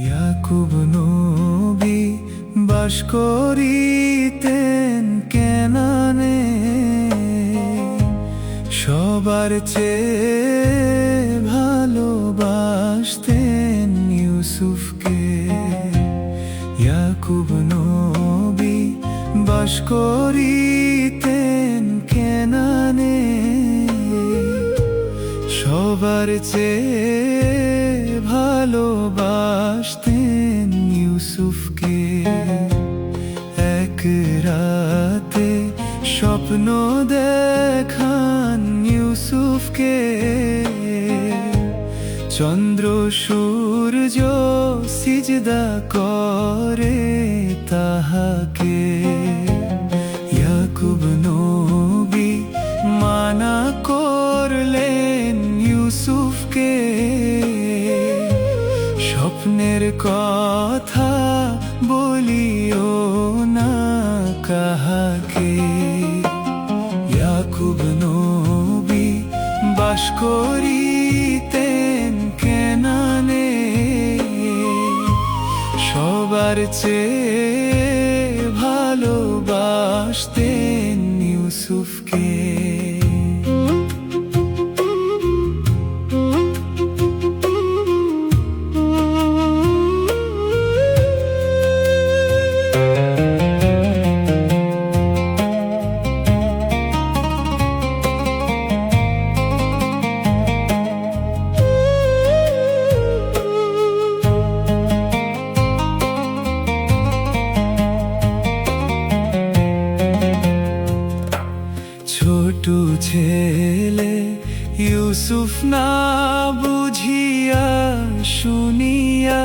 ইয়াকুব নবী বাস করিতেন কেনানে, সবার চেয়ে ভালোবাসতেন ইউসুফকে। ইয়াকুব নবী বাস করিতেন কেনানে, সবার চেয়ে ভালোবাসতেন ইউসুফকে। এক রাতে স্বপ্ন দেখান ইউসুফকে, চন্দ্র সূর্য সিজদা করে তাহাকে। ইয়াকুব নবী মানা করলেন ইউসুফকে, স্বপ্নের কথা বলিও না কাহাকে। ইয়াকুব নবী বাস করিতেন কেনানে, সবার চেয়ে ভালোবাসতেন ইউসুফকে। ছোট ছেলে ইউসুফ না বুঝিয়া শুনিয়া,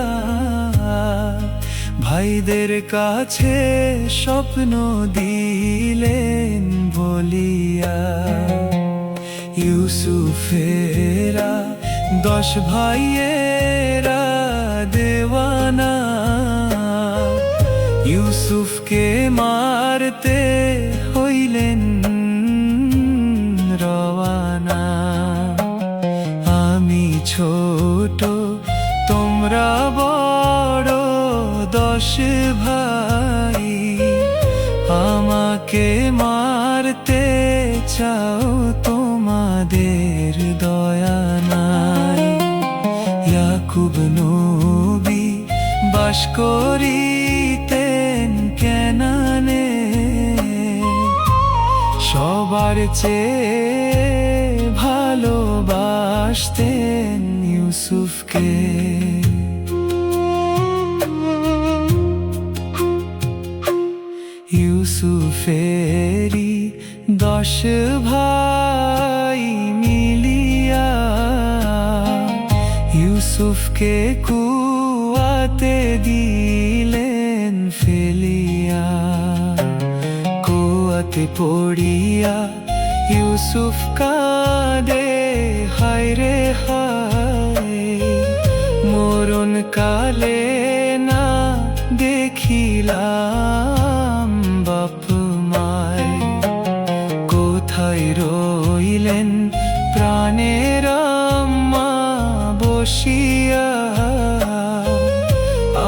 ভাইদের কাছে স্বপ্ন দিলেন বলিয়া। ইউসুফেরা 10 ভাইয়েরা দেওয়ানা, ইউসুফকে মারতে হইলেন রওয়ানা। আমি ছোট তোমরা বড় 10 ভাই, আমাকে মারতে চাও তোমাদের দয়া নাই। ইয়াকুব নবী বাস করিতেন কেনানে, সবার চেয়ে ভালোবাসতেন ইউসুফকে। ইউসুফেরি 10 ভাই মিলিয়া, ইউসুফকে কুয়াতে দিলেন ফেলিয়া। কুয়াতে পড়িয়া ইউসুফ কাঁদে হায় রে হায়, মরণ কালে না দেখিলাম বাপ মায়। কোথায় রইলেন প্রাণের আম্মা বসিয়া,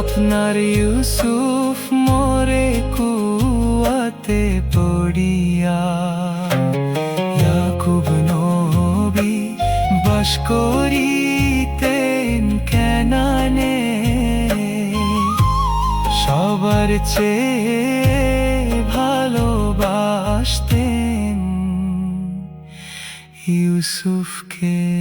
আপনার ইউসুফ মরে কুয়াতে পড়িয়া। ইয়াকুব নবী বাস করিতেন কেনানে, সবার চেয়ে ভালোবাসতেন ইউসুফকে।